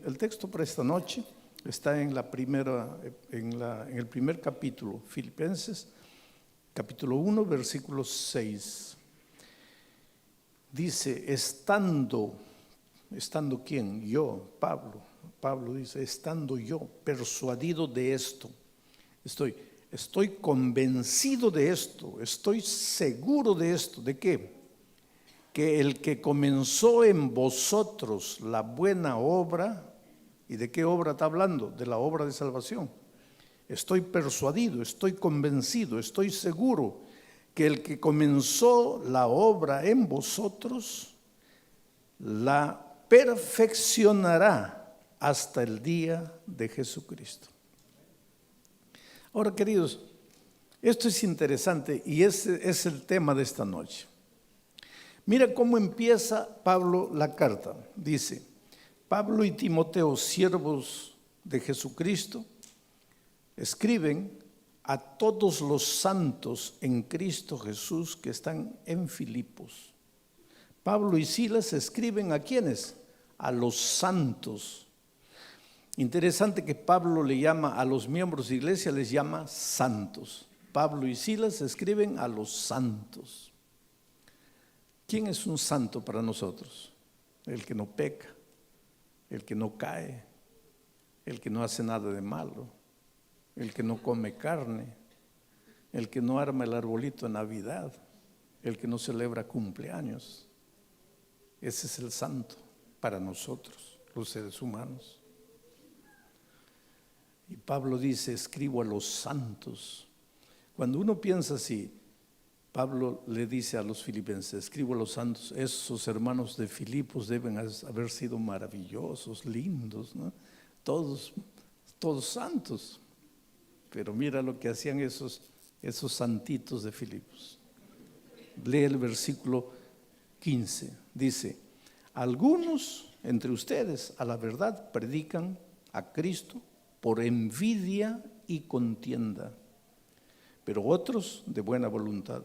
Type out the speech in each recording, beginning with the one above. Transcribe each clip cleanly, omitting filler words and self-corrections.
El texto para esta noche está en el primer capítulo, Filipenses, capítulo 1, versículo 6. Dice, estando ¿quién? Yo, Pablo. Pablo dice, estando yo persuadido de esto, estoy convencido de esto, estoy seguro de esto. ¿De qué? Que el que comenzó en vosotros la buena obra. ¿Y de qué obra está hablando? De la obra de salvación. Estoy persuadido, estoy convencido, estoy seguro que el que comenzó la obra en vosotros la perfeccionará hasta el día de Jesucristo. Ahora, queridos, esto es interesante y ese es el tema de esta noche. Mira cómo empieza Pablo la carta. Dice, Pablo y Timoteo, siervos de Jesucristo, escriben a todos los santos en Cristo Jesús que están en Filipos. Pablo y Silas escriben ¿a quiénes? A los santos. Interesante que Pablo le llama a los miembros de iglesia, les llama santos. Pablo y Silas escriben a los santos. ¿Quién es un santo para nosotros? El que no peca, el que no cae, el que no hace nada de malo, el que no come carne, el que no arma el arbolito de Navidad, el que no celebra cumpleaños. Ese es el santo para nosotros, los seres humanos. Y Pablo dice, escribo a los santos. Cuando uno piensa así, Pablo le dice a los filipenses, escribo a los santos. Esos hermanos de Filipos deben haber sido maravillosos, lindos, ¿no? Todos santos. Pero mira lo que hacían esos santitos de Filipos. Lee el versículo 15. Dice, algunos entre ustedes a la verdad predican a Cristo por envidia y contienda, pero otros de buena voluntad.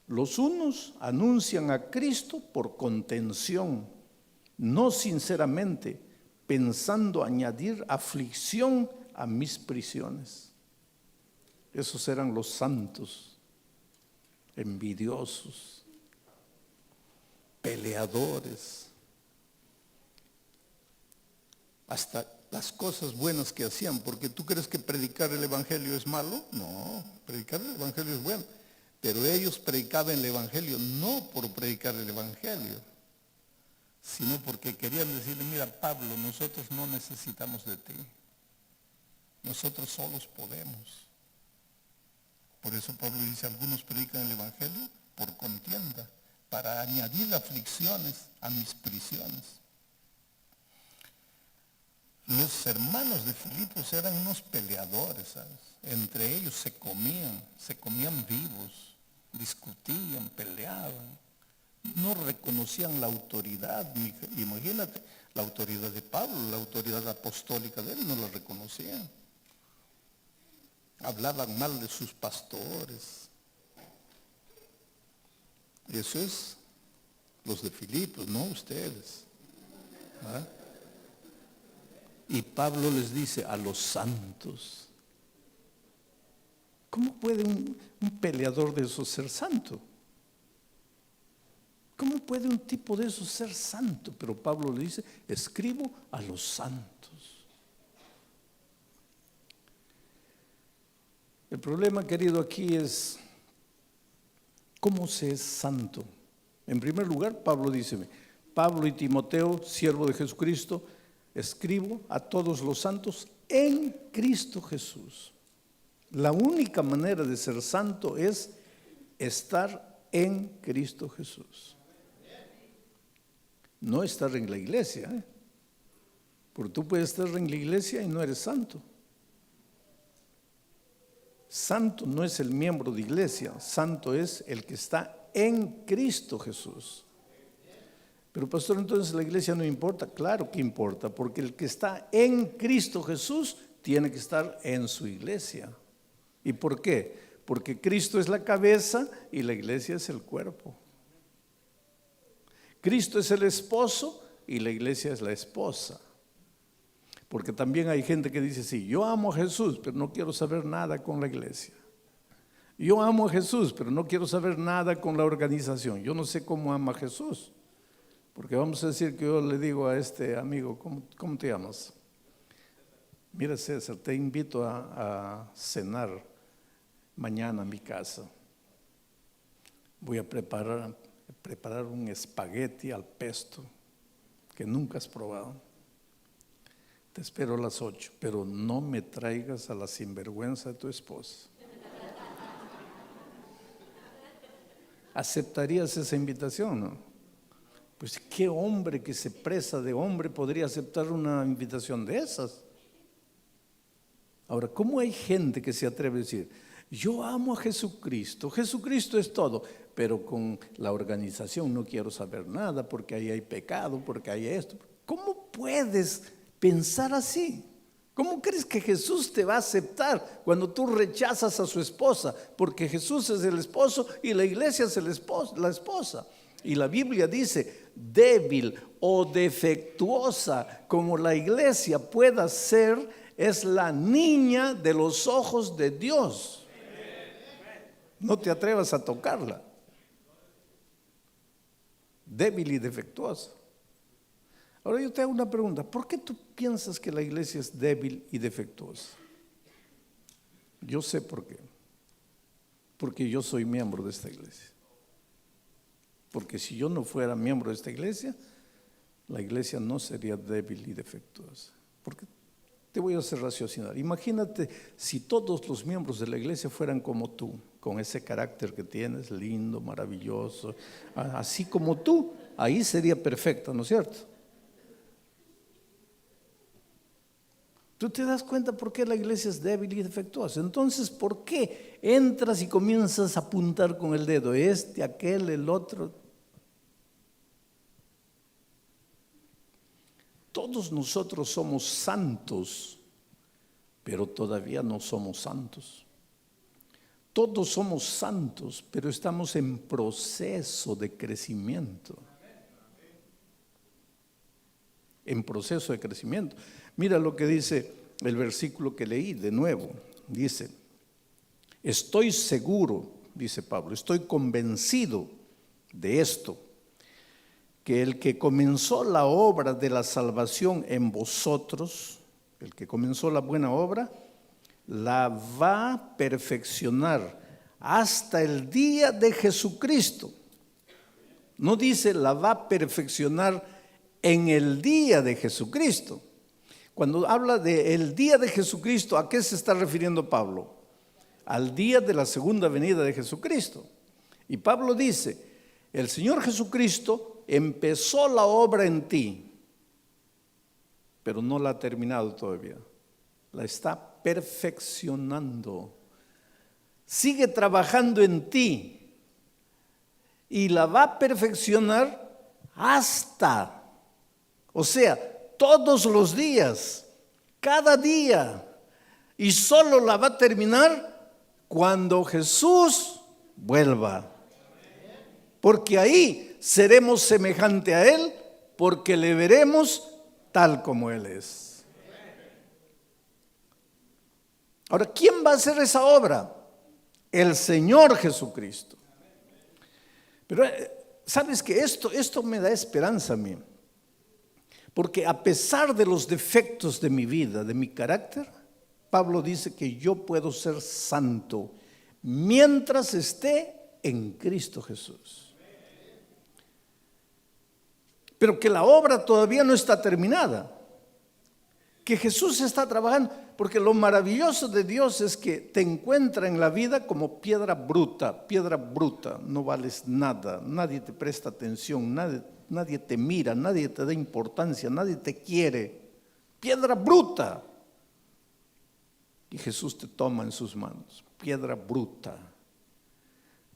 Los unos anuncian a Cristo por contención, no sinceramente, pensando añadir aflicción a mis prisiones. Esos eran los santos, envidiosos, peleadores. Hasta las cosas buenas que hacían, porque tú crees que predicar el evangelio es malo. No, predicar el evangelio es bueno, pero ellos predicaban el evangelio no por predicar el evangelio, sino porque querían decirle, mira Pablo, nosotros no necesitamos de ti, nosotros solos podemos. Por eso Pablo dice, algunos predican el evangelio por contienda, para añadir aflicciones a mis prisiones. Los hermanos de Filipos eran unos peleadores, ¿sabes? Entre ellos se comían vivos, discutían, peleaban. No reconocían la autoridad. Imagínate, la autoridad de Pablo, la autoridad apostólica de él, no la reconocían. Hablaban mal de sus pastores. Eso es los de Filipos, no ustedes. ¿Ah? Y Pablo les dice a los santos. ¿Cómo puede un peleador de esos ser santo? ¿Cómo puede un tipo de esos ser santo? Pero Pablo le dice, escribo a los santos. El problema, querido, aquí es, ¿cómo se es santo? En primer lugar, Pablo dice, Pablo y Timoteo, siervo de Jesucristo, escribo a todos los santos en Cristo Jesús. La única manera de ser santo es estar en Cristo Jesús. No estar en la iglesia, porque tú puedes estar en la iglesia y no eres santo. Santo no es el miembro de iglesia, santo es el que está en Cristo Jesús. Pero pastor, entonces la iglesia no importa. Claro que importa, porque el que está en Cristo Jesús tiene que estar en su iglesia. ¿Y por qué? Porque Cristo es la cabeza y la iglesia es el cuerpo. Cristo es el esposo y la iglesia es la esposa. Porque también hay gente que dice, sí, yo amo a Jesús, pero no quiero saber nada con la iglesia. Yo amo a Jesús, pero no quiero saber nada con la organización. Yo no sé cómo ama a Jesús. Porque vamos a decir que yo le digo a este amigo, ¿cómo te llamas? Mira, César, te invito a cenar mañana a mi casa. Voy a preparar un espagueti al pesto que nunca has probado. Te espero a las 8, pero no me traigas a la sinvergüenza de tu esposa. ¿Aceptarías esa invitación, no? Pues qué hombre que se presa de hombre podría aceptar una invitación de esas. Ahora, ¿cómo hay gente que se atreve a decir, yo amo a Jesucristo, Jesucristo es todo, pero con la organización no quiero saber nada porque ahí hay pecado, porque hay esto? ¿Cómo puedes pensar así? ¿Cómo crees que Jesús te va a aceptar cuando tú rechazas a su esposa? Porque Jesús es el esposo y la iglesia es la esposa. Y la Biblia dice, débil o defectuosa como la iglesia pueda ser, es la niña de los ojos de Dios. No te atrevas a tocarla. Débil y defectuosa. Ahora yo te hago una pregunta, ¿por qué tú piensas que la iglesia es débil y defectuosa? Yo sé por qué. Porque yo soy miembro de esta iglesia. Porque si yo no fuera miembro de esta iglesia, la iglesia no sería débil y defectuosa. Porque te voy a hacer raciocinar. Imagínate si todos los miembros de la iglesia fueran como tú, con ese carácter que tienes, lindo, maravilloso, así como tú, ahí sería perfecta, ¿no es cierto? Tú te das cuenta por qué la iglesia es débil y defectuosa. Entonces, ¿por qué entras y comienzas a apuntar con el dedo? Este, aquel, el otro. Todos nosotros somos santos, pero todavía no somos santos. Todos somos santos, pero estamos en proceso de crecimiento. En proceso de crecimiento. Mira lo que dice el versículo que leí de nuevo. Dice, estoy seguro, dice Pablo, estoy convencido de esto, que el que comenzó la obra de la salvación en vosotros, el que comenzó la buena obra, la va a perfeccionar hasta el día de Jesucristo. No dice la va a perfeccionar en el día de Jesucristo. Cuando habla de el día de Jesucristo, ¿a qué se está refiriendo Pablo? Al día de la segunda venida de Jesucristo. Y Pablo dice, el Señor Jesucristo empezó la obra en ti, pero no la ha terminado todavía. La está perfeccionando. Sigue trabajando en ti y la va a perfeccionar hasta, o sea, todos los días, cada día, y solo la va a terminar cuando Jesús vuelva. Porque ahí seremos semejante a Él, porque le veremos tal como Él es. Ahora, ¿quién va a hacer esa obra? El Señor Jesucristo. Pero sabes que esto me da esperanza a mí. Porque a pesar de los defectos de mi vida, de mi carácter, Pablo dice que yo puedo ser santo mientras esté en Cristo Jesús. Pero que la obra todavía no está terminada. Que Jesús está trabajando, porque lo maravilloso de Dios es que te encuentra en la vida como piedra bruta, no vales nada, nadie te presta atención, nadie te mira, nadie te da importancia, nadie te quiere, piedra bruta. Y Jesús te toma en sus manos, piedra bruta,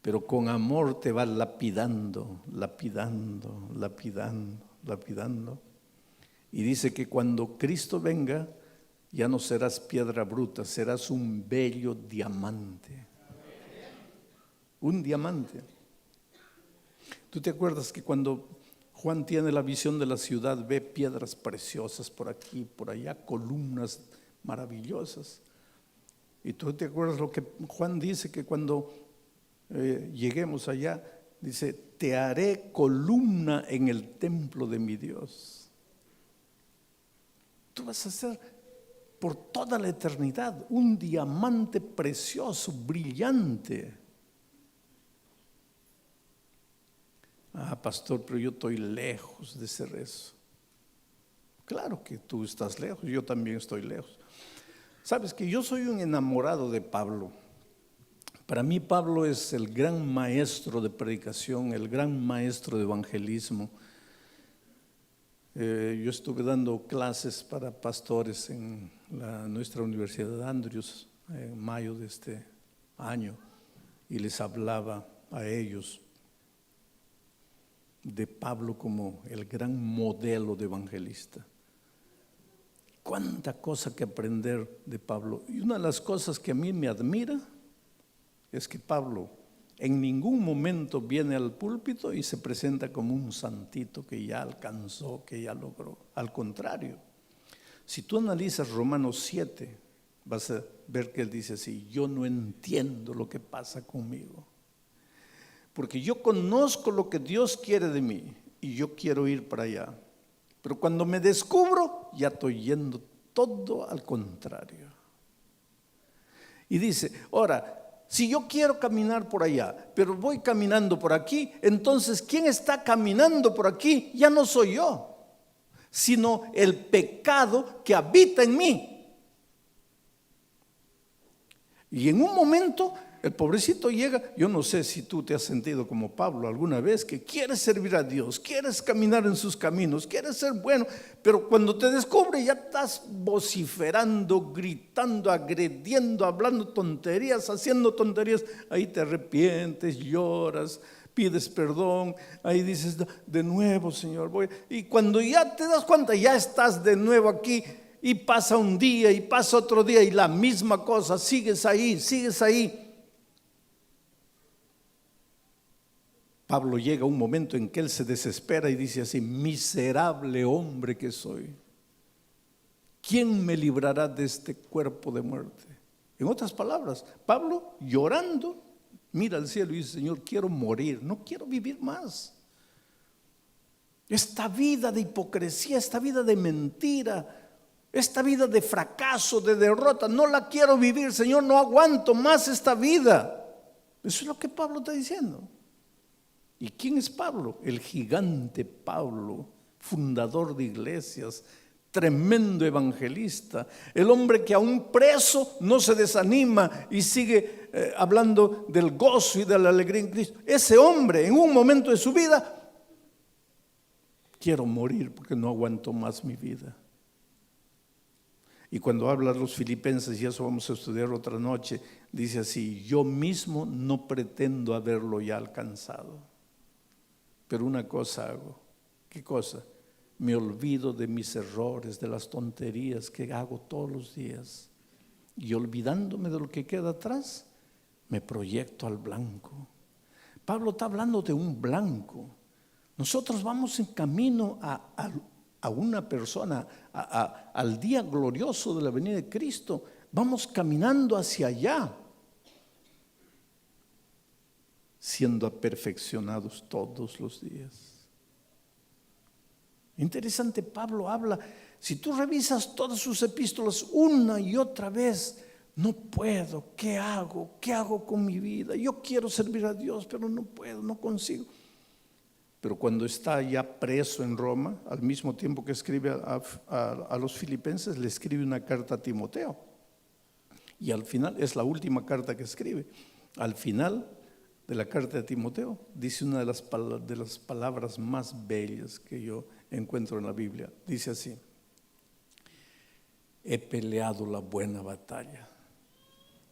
pero con amor te va lapidando. Y dice que cuando Cristo venga, ya no serás piedra bruta, serás un bello diamante. Un diamante. ¿Tú te acuerdas que cuando Juan tiene la visión de la ciudad, ve piedras preciosas por aquí, por allá, columnas maravillosas. Y tú te acuerdas lo que Juan dice, que cuando lleguemos allá, dice, te haré columna en el templo de mi Dios. Tú vas a ser por toda la eternidad un diamante precioso, brillante. Ah, pastor, pero yo estoy lejos de ser eso. Claro que tú estás lejos, yo también estoy lejos. Sabes que yo soy un enamorado de Pablo. Para mí Pablo es el gran maestro de predicación, el gran maestro de evangelismo. Yo estuve dando clases para pastores en nuestra Universidad de Andrews en mayo de este año y les hablaba a ellos de Pablo como el gran modelo de evangelista. Cuánta cosa que aprender de Pablo. Y una de las cosas que a mí me admira es que Pablo en ningún momento viene al púlpito y se presenta como un santito que ya alcanzó, que ya logró. Al contrario, si tú analizas Romanos 7, vas a ver que él dice así: yo no entiendo lo que pasa conmigo, porque yo conozco lo que Dios quiere de mí y yo quiero ir para allá. Pero cuando me descubro, ya estoy yendo todo al contrario. Y dice, ahora, si yo quiero caminar por allá, pero voy caminando por aquí, entonces ¿quién está caminando por aquí? Ya no soy yo, sino el pecado que habita en mí. Y en un momento el pobrecito llega, yo no sé si tú te has sentido como Pablo alguna vez, que quieres servir a Dios, quieres caminar en sus caminos, quieres ser bueno, pero cuando te descubre ya estás vociferando, gritando, agrediendo, hablando tonterías, haciendo tonterías. Ahí te arrepientes, lloras, pides perdón, ahí dices, de nuevo Señor, voy. Y cuando ya te das cuenta, ya estás de nuevo aquí. Y pasa un día y pasa otro día y la misma cosa, sigues ahí, sigues ahí. Pablo llega a un momento en que él se desespera y dice así: miserable hombre que soy, ¿quién me librará de este cuerpo de muerte? En otras palabras, Pablo llorando mira al cielo y dice: Señor, quiero morir, no quiero vivir más. Esta vida de hipocresía, esta vida de mentira, esta vida de fracaso, de derrota, no la quiero vivir, Señor, no aguanto más esta vida. Eso es lo que Pablo está diciendo. ¿Y quién es Pablo? El gigante Pablo, fundador de iglesias, tremendo evangelista, el hombre que aún preso no se desanima y sigue hablando del gozo y de la alegría en Cristo. Ese hombre en un momento de su vida, quiero morir porque no aguanto más mi vida. Y cuando habla a los filipenses, y eso vamos a estudiar otra noche, dice así: yo mismo no pretendo haberlo ya alcanzado, pero una cosa hago. ¿Qué cosa? Me olvido de mis errores, de las tonterías que hago todos los días, y olvidándome de lo que queda atrás, me proyecto al blanco. Pablo está hablando de un blanco. Nosotros vamos en camino a una persona, al día glorioso de la venida de Cristo. Vamos caminando hacia allá, siendo perfeccionados todos los días. Interesante, Pablo habla, si tú revisas todas sus epístolas una y otra vez: no puedo, ¿qué hago? ¿Qué hago con mi vida? Yo quiero servir a Dios, pero no puedo, no consigo. Pero cuando está ya preso en Roma, al mismo tiempo que escribe a los filipenses, le escribe una carta a Timoteo. Y al final, es la última carta que escribe. Al final de la carta de Timoteo, dice una de las palabras más bellas que yo encuentro en la Biblia. Dice así: he peleado la buena batalla,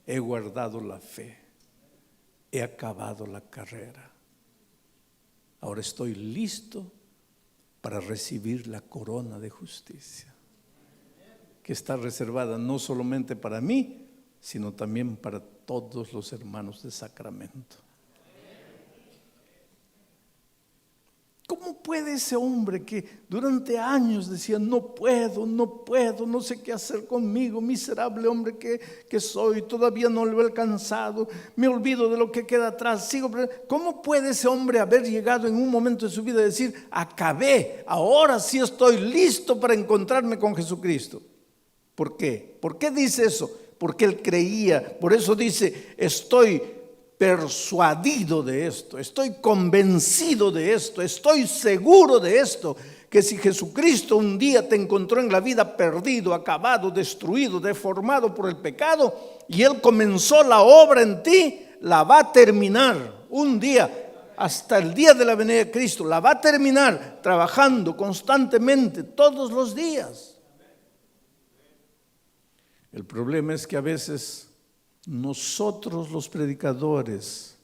he guardado la fe, he acabado la carrera. Ahora estoy listo para recibir la corona de justicia, que está reservada no solamente para mí, sino también para todos los hermanos de Sacramento. ¿Cómo puede ese hombre que durante años decía, no puedo, no sé qué hacer conmigo, miserable hombre que soy, todavía no lo he alcanzado, me olvido de lo que queda atrás, ¿cómo puede ese hombre haber llegado en un momento de su vida y decir, acabé, ahora sí estoy listo para encontrarme con Jesucristo? ¿Por qué? ¿Por qué dice eso? Porque él creía, por eso dice, estoy persuadido de esto, estoy convencido de esto, estoy seguro de esto, que si Jesucristo un día te encontró en la vida perdido, acabado, destruido, deformado por el pecado, y Él comenzó la obra en ti, la va a terminar un día, hasta el día de la venida de Cristo, la va a terminar trabajando constantemente todos los días. El problema es que a veces nosotros los predicadores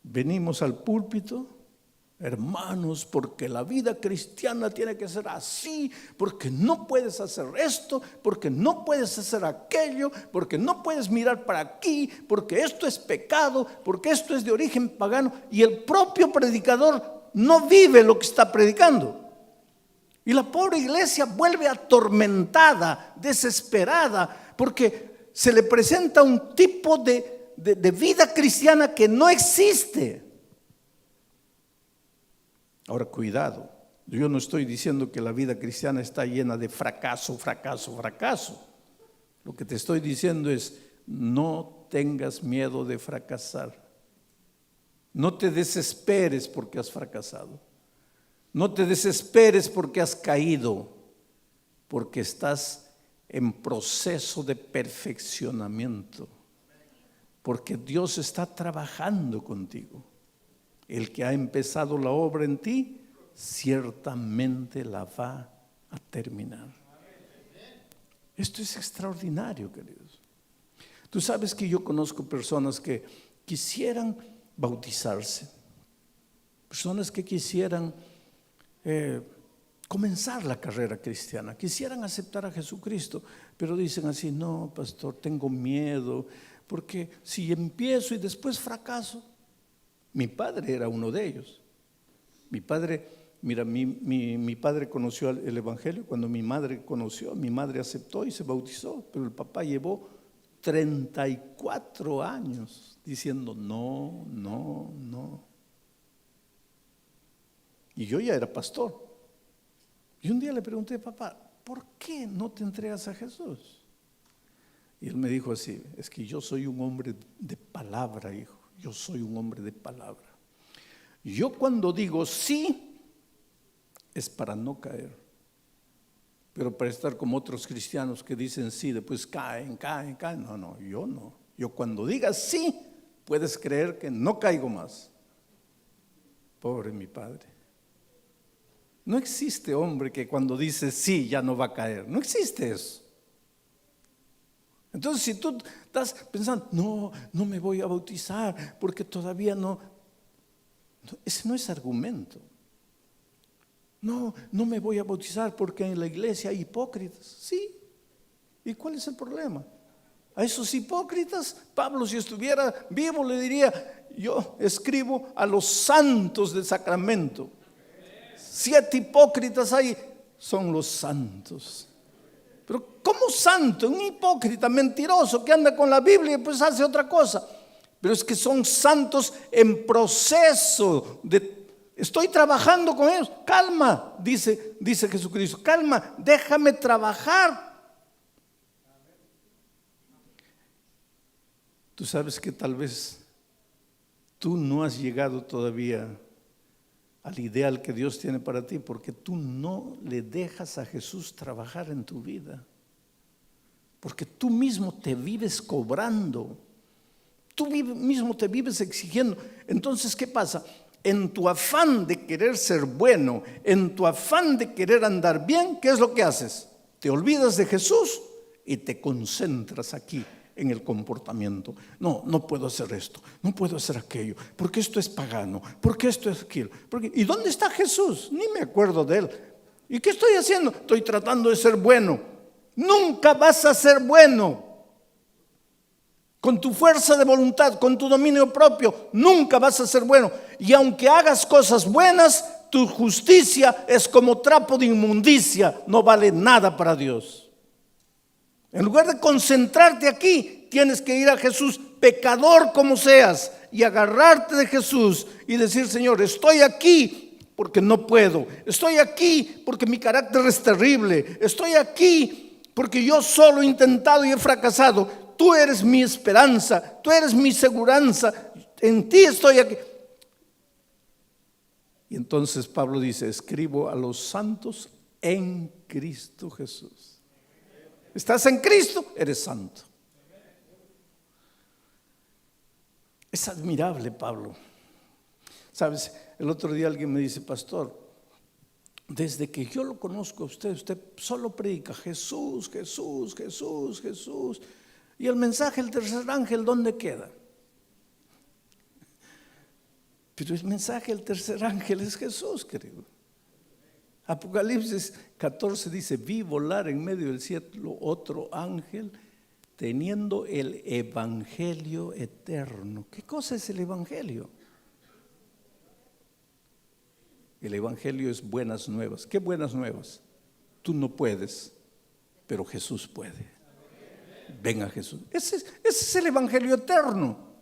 venimos al púlpito, hermanos, porque la vida cristiana tiene que ser así, porque no puedes hacer esto, porque no puedes hacer aquello, porque no puedes mirar para aquí, porque esto es pecado, porque esto es de origen pagano, y el propio predicador no vive lo que está predicando. Y la pobre iglesia vuelve atormentada, desesperada, porque se le presenta un tipo de vida cristiana que no existe. Ahora, cuidado, yo no estoy diciendo que la vida cristiana está llena de fracaso. Lo que te estoy diciendo es, no tengas miedo de fracasar. No te desesperes porque has fracasado. No te desesperes porque has caído, porque estás en proceso de perfeccionamiento, porque Dios está trabajando contigo. El que ha empezado la obra en ti, ciertamente la va a terminar. Esto es extraordinario, queridos. Tú sabes que yo conozco personas que quisieran bautizarse, personas que quisieran comenzar la carrera cristiana, quisieran aceptar a Jesucristo, pero dicen así, no, pastor, tengo miedo, porque si empiezo y después fracaso. Mi padre era uno de ellos. Mi padre, mira, mi padre conoció el evangelio cuando mi madre conoció, mi madre aceptó y se bautizó, pero el papá llevó 34 años diciendo no. Y yo ya era pastor. Y un día le pregunté, papá, ¿por qué no te entregas a Jesús? Y él me dijo así, es que yo soy un hombre de palabra, hijo. Yo soy un hombre de palabra. Yo cuando digo sí, es para no caer. Pero para estar como otros cristianos que dicen sí, después caen. No, yo no. Yo cuando diga sí, puedes creer que no caigo más. Pobre mi padre. No existe hombre que cuando dice sí ya no va a caer. No existe eso. Entonces si tú estás pensando, no me voy a bautizar porque todavía no, ese no es argumento. No me voy a bautizar porque en la iglesia hay hipócritas. Sí. ¿Y cuál es el problema? A esos hipócritas, Pablo, si estuviera vivo, le diría, yo escribo a los santos del sacramento. 7 hipócritas hay, son los santos. Pero ¿cómo santo? Un hipócrita mentiroso que anda con la Biblia y pues hace otra cosa. Pero es que son santos en proceso de... Estoy trabajando con ellos. Calma, dice Jesucristo. Calma, déjame trabajar. Tú sabes que tal vez tú no has llegado todavía al ideal que Dios tiene para ti, porque tú no le dejas a Jesús trabajar en tu vida, porque tú mismo te vives cobrando, tú mismo te vives exigiendo. Entonces, ¿qué pasa? En tu afán de querer ser bueno, en tu afán de querer andar bien, ¿qué es lo que haces? Te olvidas de Jesús y te concentras aquí en el comportamiento. No puedo hacer esto, no puedo hacer aquello, porque esto es pagano, porque esto es aquello. ¿Y dónde está Jesús? Ni me acuerdo de él. ¿Y qué estoy haciendo? Estoy tratando de ser bueno. Nunca vas a ser bueno. Con tu fuerza de voluntad, con tu dominio propio, nunca vas a ser bueno. Y aunque hagas cosas buenas, tu justicia es como trapo de inmundicia, no vale nada para Dios. En lugar de concentrarte aquí, tienes que ir a Jesús, pecador como seas, y agarrarte de Jesús y decir: Señor, estoy aquí porque no puedo, estoy aquí porque mi carácter es terrible, estoy aquí porque yo solo he intentado y he fracasado. Tú eres mi esperanza, tú eres mi seguranza, en ti estoy aquí. Y entonces Pablo dice: escribo a los santos en Cristo Jesús. Estás en Cristo, eres santo. Es admirable, Pablo. Sabes, el otro día alguien me dice: pastor, desde que yo lo conozco a usted solo predica Jesús, Jesús, Jesús, Jesús. Y el mensaje del tercer ángel, ¿dónde queda? Pero el mensaje del tercer ángel es Jesús, querido. Apocalipsis 14 dice: vi volar en medio del cielo otro ángel teniendo el evangelio eterno. ¿Qué cosa es el evangelio? El evangelio es buenas nuevas. ¿Qué buenas nuevas? Tú no puedes, pero Jesús puede. Ven a Jesús. Ese es el evangelio eterno.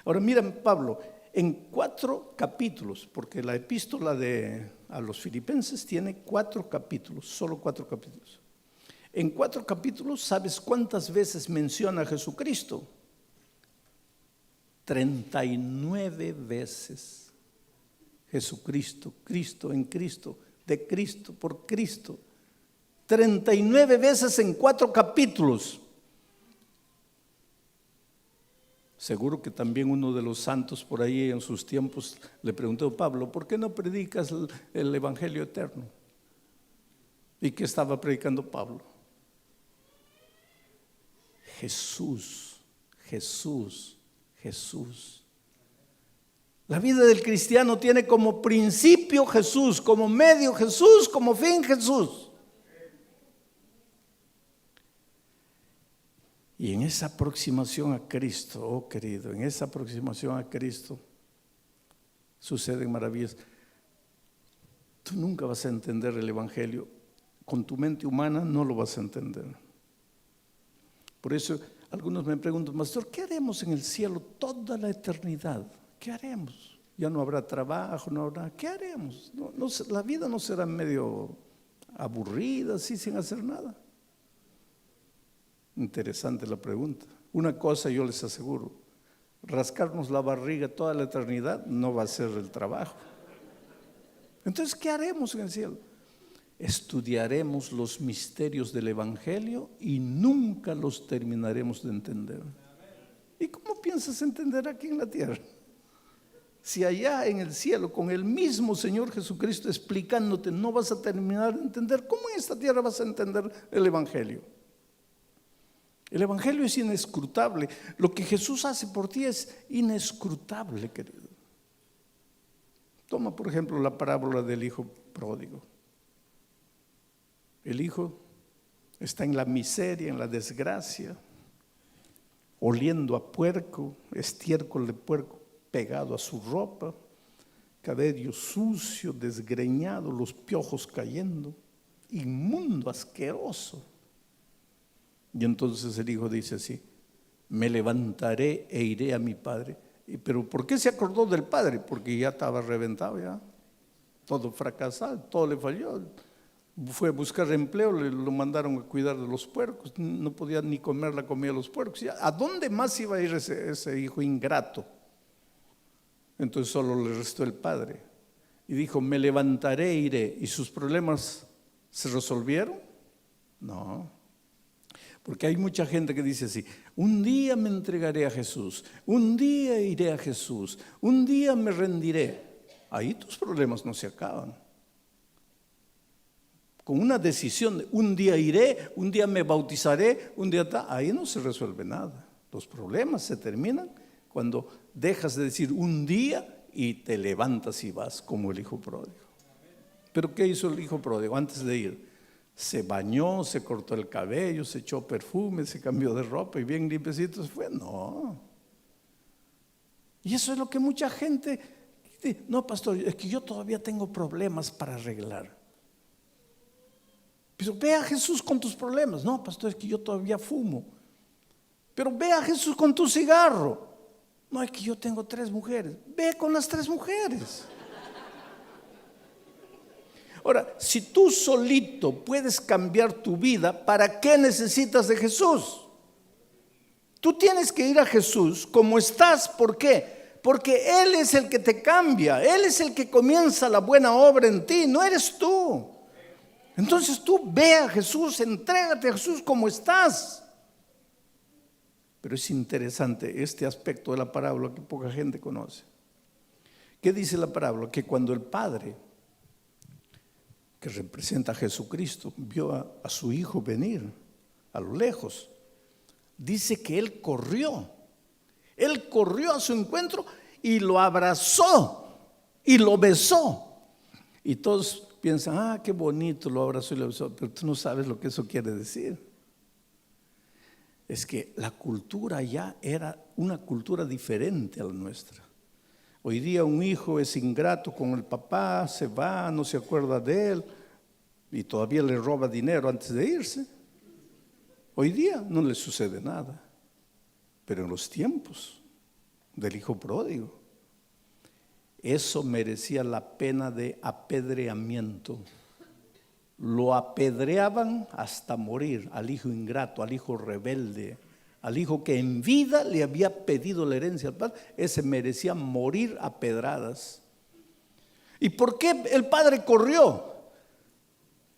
Ahora miren, Pablo, en 4 capítulos, porque la epístola a los Filipenses tiene 4 capítulos, solo 4 capítulos. En 4 capítulos, ¿sabes cuántas veces menciona a Jesucristo? 39 veces. Jesucristo, Cristo, en Cristo, de Cristo, por Cristo. 39 veces en 4 capítulos. Seguro que también uno de los santos por ahí en sus tiempos le preguntó: Pablo, ¿por qué no predicas el evangelio eterno? ¿Y qué estaba predicando Pablo? Jesús, Jesús, Jesús. La vida del cristiano tiene como principio Jesús, como medio Jesús, como fin Jesús. Y en esa aproximación a Cristo, oh querido, en esa aproximación a Cristo suceden maravillas. Tú nunca vas a entender el evangelio, con tu mente humana no lo vas a entender. Por eso algunos me preguntan: pastor, ¿qué haremos en el cielo toda la eternidad? ¿Qué haremos? Ya no habrá trabajo, no habrá. ¿Qué haremos? La vida no será medio aburrida, así sin hacer nada. Interesante la pregunta. Una cosa yo les aseguro: rascarnos la barriga toda la eternidad no va a ser el trabajo. Entonces, ¿qué haremos en el cielo? Estudiaremos los misterios del evangelio y nunca los terminaremos de entender. ¿Y cómo piensas entender aquí en la tierra? Si allá en el cielo, con el mismo Señor Jesucristo explicándote, no vas a terminar de entender, ¿cómo en esta tierra vas a entender el evangelio? El evangelio es inescrutable. Lo que Jesús hace por ti es inescrutable, querido. Toma por ejemplo la parábola del hijo pródigo. El hijo está en la miseria, en la desgracia, oliendo a puerco, estiércol de puerco pegado a su ropa, cabello sucio, desgreñado, los piojos cayendo, inmundo, asqueroso. Y entonces el hijo dice así: me levantaré e iré a mi padre. Pero ¿por qué se acordó del padre? Porque ya estaba reventado, ya todo fracasado, todo le falló. Fue a buscar empleo, lo mandaron a cuidar de los puercos, no podía ni comer la comida de los puercos. ¿A dónde más iba a ir ese hijo ingrato? Entonces solo le restó el padre y dijo: me levantaré e iré. ¿Y sus problemas se resolvieron? No. Porque hay mucha gente que dice así: un día me entregaré a Jesús, un día iré a Jesús, un día me rendiré. Ahí tus problemas no se acaban. Con una decisión de un día iré, un día me bautizaré, un día ahí no se resuelve nada. Los problemas se terminan cuando dejas de decir un día y te levantas y vas, como el hijo pródigo. ¿Pero qué hizo el hijo pródigo antes de ir? Se bañó, se cortó el cabello, se echó perfume, se cambió de ropa y bien limpiecito se fue. No. Y eso es lo que mucha gente No, pastor, es que yo todavía tengo problemas para arreglar. Pero ve a Jesús con tus problemas. No, pastor, es que yo todavía fumo. Pero ve a Jesús con tu cigarro. No, es que yo tengo 3 mujeres. Ve con las 3 mujeres. Ahora, si tú solito puedes cambiar tu vida, ¿para qué necesitas de Jesús? Tú tienes que ir a Jesús como estás. ¿Por qué? Porque Él es el que te cambia. Él es el que comienza la buena obra en ti, no eres tú. Entonces tú ve a Jesús, entrégate a Jesús como estás. Pero es interesante este aspecto de la parábola que poca gente conoce. ¿Qué dice la parábola? Que cuando el Padre, que representa a Jesucristo, vio a su hijo venir a lo lejos, dice que Él corrió a su encuentro y lo abrazó y lo besó. Y todos piensan, qué bonito, lo abrazó y lo besó, pero tú no sabes lo que eso quiere decir. Es que la cultura ya era una cultura diferente a la nuestra. Hoy día un hijo es ingrato con el papá, se va, no se acuerda de él y todavía le roba dinero antes de irse. Hoy día no le sucede nada, pero en los tiempos del hijo pródigo, eso merecía la pena de apedreamiento. Lo apedreaban hasta morir al hijo ingrato, al hijo rebelde, al hijo que en vida le había pedido la herencia al padre. Ese merecía morir a pedradas. ¿Y por qué el padre corrió?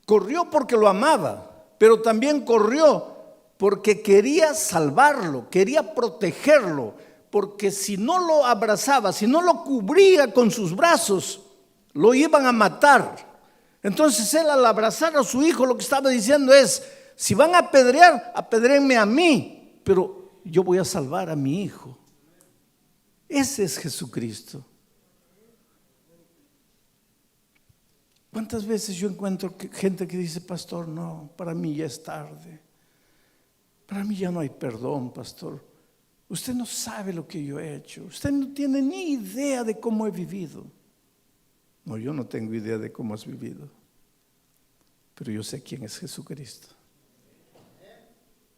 Corrió porque lo amaba, pero también corrió porque quería salvarlo, quería protegerlo, porque si no lo abrazaba, si no lo cubría con sus brazos, lo iban a matar. Entonces él, al abrazar a su hijo, lo que estaba diciendo es: si van a apedrear, apedréenme a mí, pero yo voy a salvar a mi hijo. Ese es Jesucristo. ¿Cuántas veces yo encuentro gente que dice: pastor, no, para mí ya es tarde, para mí ya no hay perdón, pastor? Usted no sabe lo que yo he hecho, usted no tiene ni idea de cómo he vivido. No, yo no tengo idea de cómo has vivido, pero yo sé quién es Jesucristo.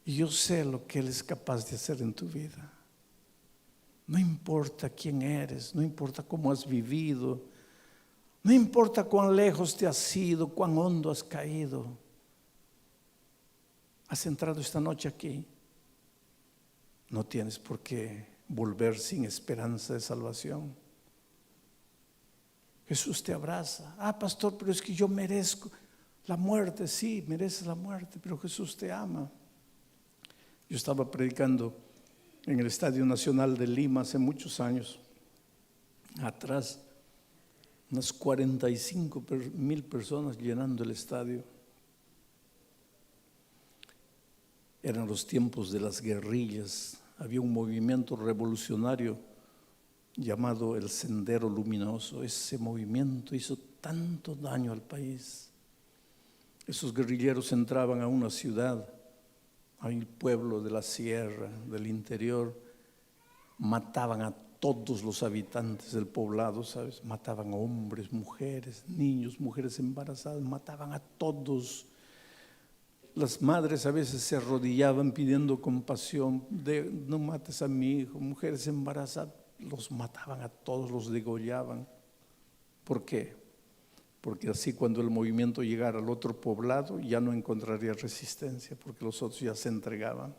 Y yo sé lo que Él es capaz de hacer en tu vida. No importa quién eres, no importa cómo has vivido, no importa cuán lejos te has ido, cuán hondo has caído. Has entrado esta noche aquí. No tienes por qué volver sin esperanza de salvación. Jesús te abraza. Pastor, pero es que yo merezco la muerte. Sí, mereces la muerte, pero Jesús te ama. Yo estaba predicando en el Estadio Nacional de Lima hace muchos años atrás, unas 45,000 personas llenando el estadio. Eran los tiempos de las guerrillas. Había un movimiento revolucionario llamado el Sendero Luminoso. Ese movimiento hizo tanto daño al país. Esos guerrilleros entraban a una ciudad, a un pueblo de la sierra, del interior, mataban a todos los habitantes del poblado, ¿sabes? Mataban a hombres, mujeres, niños, mujeres embarazadas, mataban a todos. Las madres a veces se arrodillaban pidiendo compasión, no mates a mi hijo. Mujeres embarazadas, los mataban a todos, los degollaban. ¿Por qué? Porque así cuando el movimiento llegara al otro poblado ya no encontraría resistencia, porque los otros ya se entregaban.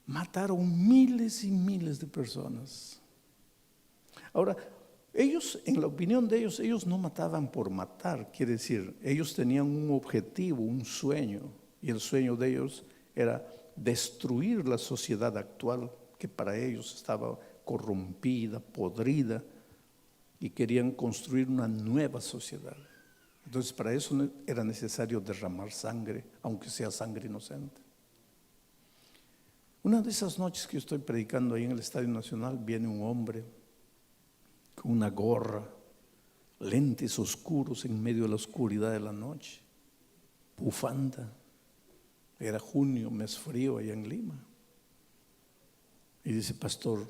Mataron miles y miles de personas. Ahora, ellos, en la opinión de ellos, ellos no mataban por matar. Quiere decir, ellos tenían un objetivo, un sueño, y el sueño de ellos era destruir la sociedad actual, que para ellos estaba corrompida, podrida, y querían construir una nueva sociedad. Entonces para eso era necesario derramar sangre, aunque sea sangre inocente. Una de esas noches que yo estoy predicando ahí en el Estadio Nacional, viene un hombre con una gorra, lentes oscuros en medio de la oscuridad de la noche, bufanda. Era junio, mes frío allá en Lima. Y dice: pastor,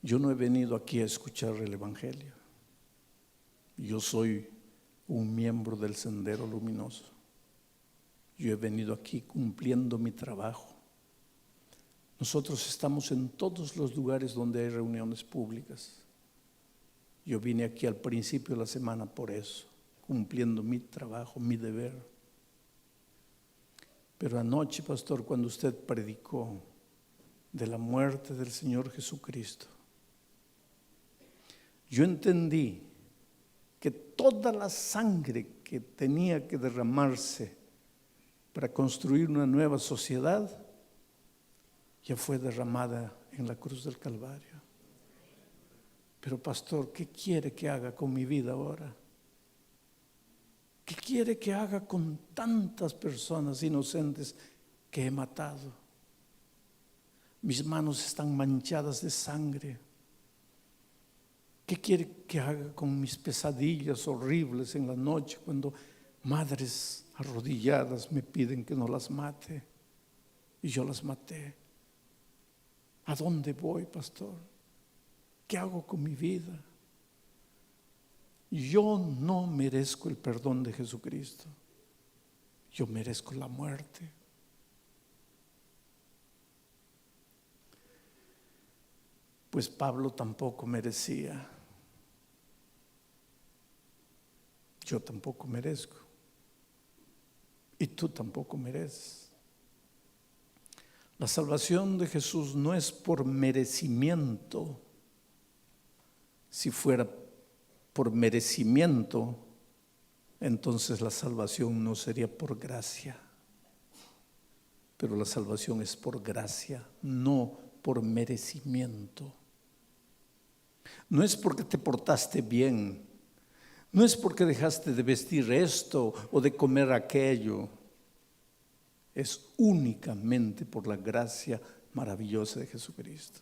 Yo no he venido aquí a escuchar el Evangelio. Yo soy un miembro del Sendero Luminoso. Yo he venido aquí cumpliendo mi trabajo. Nosotros estamos en todos los lugares donde hay reuniones públicas. Yo vine aquí al principio de la semana por eso, cumpliendo mi trabajo, mi deber. Pero anoche, pastor, cuando usted predicó de la muerte del Señor Jesucristo, yo entendí que toda la sangre que tenía que derramarse para construir una nueva sociedad ya fue derramada en la cruz del Calvario. Pero pastor, ¿qué quiere que haga con mi vida ahora? ¿Qué quiere que haga con tantas personas inocentes que he matado? Mis manos están manchadas de sangre. ¿Qué quiere que haga con mis pesadillas horribles en la noche cuando madres arrodilladas me piden que no las mate y yo las maté? ¿A dónde voy, pastor? ¿Qué hago con mi vida? Yo no merezco el perdón de Jesucristo. Yo merezco la muerte. Pues Pablo tampoco merecía. Yo tampoco merezco. Y tú tampoco mereces. La salvación de Jesús no es por merecimiento. Si fuera por merecimiento, entonces la salvación no sería por gracia. Pero la salvación es por gracia, no por merecimiento. No es porque te portaste bien, no es porque dejaste de vestir esto o de comer aquello. Es únicamente por la gracia maravillosa de Jesucristo.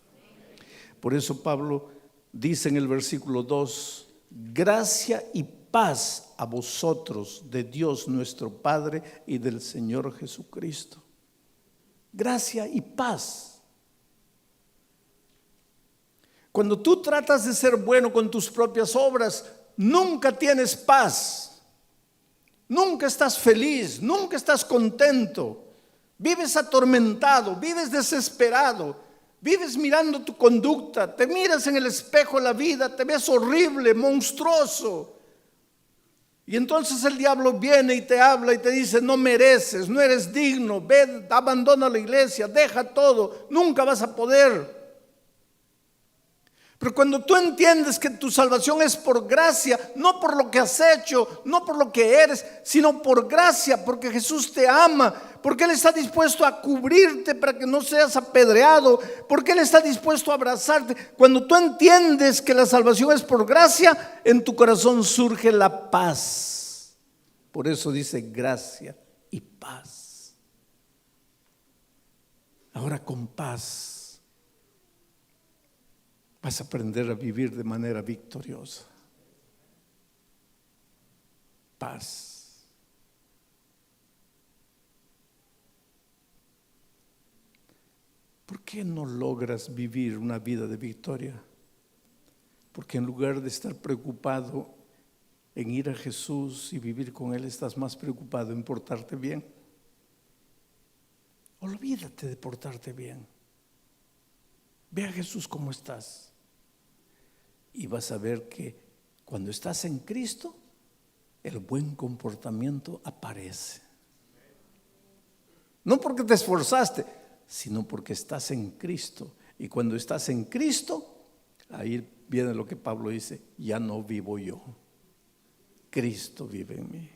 Por eso Pablo dice en el versículo 2: gracia y paz a vosotros de Dios nuestro Padre y del Señor Jesucristo. Gracia y paz. Cuando tú tratas de ser bueno con tus propias obras, nunca tienes paz, nunca estás feliz, nunca estás contento. Vives atormentado, vives desesperado, vives mirando tu conducta, te miras en el espejo de la vida, te ves horrible, monstruoso. Y entonces el diablo viene y te habla y te dice: no mereces, no eres digno, ve, abandona la iglesia, deja todo, nunca vas a poder. Pero cuando tú entiendes que tu salvación es por gracia, no por lo que has hecho, no por lo que eres, sino por gracia, porque Jesús te ama, porque Él está dispuesto a cubrirte para que no seas apedreado, porque Él está dispuesto a abrazarte. Cuando tú entiendes que la salvación es por gracia, en tu corazón surge la paz. Por eso dice gracia y paz. Ahora con paz vas a aprender a vivir de manera victoriosa. Paz. ¿Por qué no logras vivir una vida de victoria? Porque en lugar de estar preocupado en ir a Jesús y vivir con Él, estás más preocupado en portarte bien. Olvídate de portarte bien. Ve a Jesús como estás. Y vas a ver que cuando estás en Cristo, el buen comportamiento aparece. No porque te esforzaste, sino porque estás en Cristo. Y cuando estás en Cristo, ahí viene lo que Pablo dice: ya no vivo yo, Cristo vive en mí.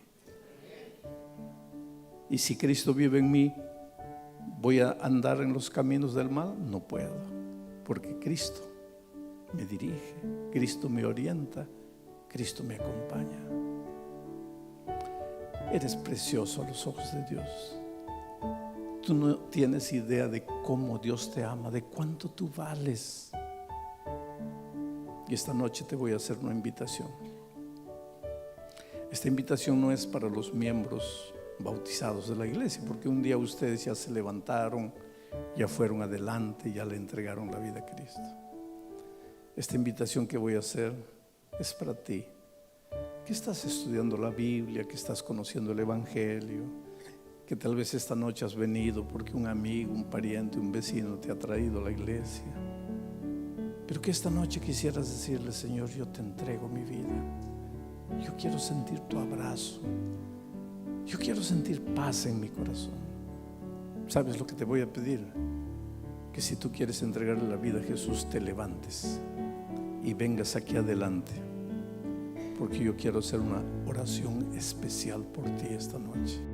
Y si Cristo vive en mí, ¿voy a andar en los caminos del mal? No puedo, porque Cristo me dirige, Cristo me orienta, Cristo me acompaña. Eres precioso a los ojos de Dios. Tú no tienes idea de cómo Dios te ama, de cuánto tú vales. Y esta noche te voy a hacer una invitación. Esta invitación no es para los miembros bautizados de la iglesia, porque un día ustedes ya se levantaron, ya fueron adelante, ya le entregaron la vida a Cristo. esta invitación que voy a hacer es para ti, que estás estudiando la Biblia, que estás conociendo el Evangelio, que tal vez esta noche has venido porque un amigo, un pariente, un vecino te ha traído a la iglesia, pero que esta noche quisieras decirle: Señor, yo te entrego mi vida, yo quiero sentir tu abrazo, yo quiero sentir paz en mi corazón. ¿Sabes lo que te voy a pedir? Que si tú quieres entregarle la vida a Jesús, te levantes y vengas aquí adelante, porque yo quiero hacer una oración especial por ti esta noche.